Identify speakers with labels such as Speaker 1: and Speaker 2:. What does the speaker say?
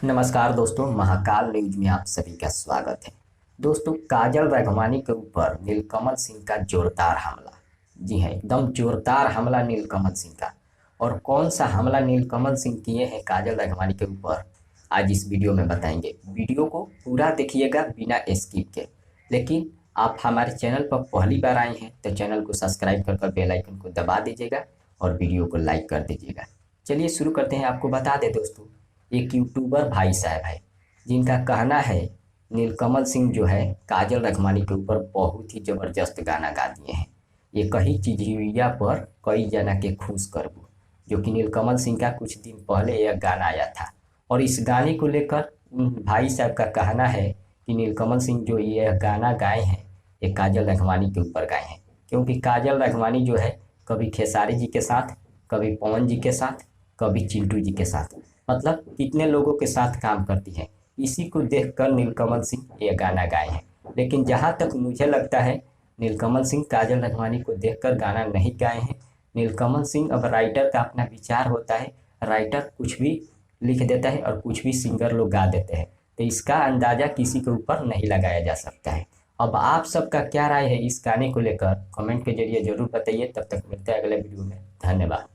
Speaker 1: नमस्कार दोस्तों, महाकाल न्यूज में आप सभी का स्वागत है। दोस्तों, काजल राघवानी के ऊपर नीलकमल सिंह का जोरदार हमला। जी हाँ, एकदम जोरदार हमला नीलकमल सिंह का। और कौन सा हमला नीलकमल सिंह किए हैं काजल राघवानी के ऊपर, आज इस वीडियो में बताएंगे। वीडियो को पूरा देखिएगा बिना स्किप के। लेकिन आप हमारे चैनल पर पहली बार आए हैं तो चैनल को सब्सक्राइब कर बेल आइकन को दबा दीजिएगा और वीडियो को लाइक कर दीजिएगा। चलिए शुरू करते हैं। आपको बता दें दोस्तों, एक यूट्यूबर भाई साहब है जिनका कहना है नीलकमल सिंह जो है काजल राघवानी के ऊपर बहुत ही जबरदस्त गाना गा दिए हैं। ये कही चिड़िया पर कई जना के खुश करबू, जो कि नीलकमल सिंह का कुछ दिन पहले यह गाना आया था। और इस गाने को लेकर उन भाई साहब का कहना है कि नीलकमल सिंह जो यह गाना गाए हैं ये काजल राघवानी के ऊपर गाए हैं, क्योंकि काजल राघवानी जो है कभी खेसारी जी के साथ, कभी पवन जी के साथ, कभी चिंटू जी के साथ, मतलब कितने लोगों के साथ काम करती है। इसी को देखकर नीलकमल सिंह ये गाना गाए हैं। लेकिन जहाँ तक मुझे लगता है, नीलकमल सिंह काजल राघवानी को देखकर गाना नहीं गाए हैं। नीलकमल सिंह अब राइटर का अपना विचार होता है, राइटर कुछ भी लिख देता है और कुछ भी सिंगर लोग गा देते हैं, तो इसका अंदाज़ा किसी के ऊपर नहीं लगाया जा सकता है। अब आप सबका क्या राय है इस गाने को लेकर, कमेंट के जरिए जरूर बताइए। तब तक मिलते हैं अगले वीडियो में। धन्यवाद।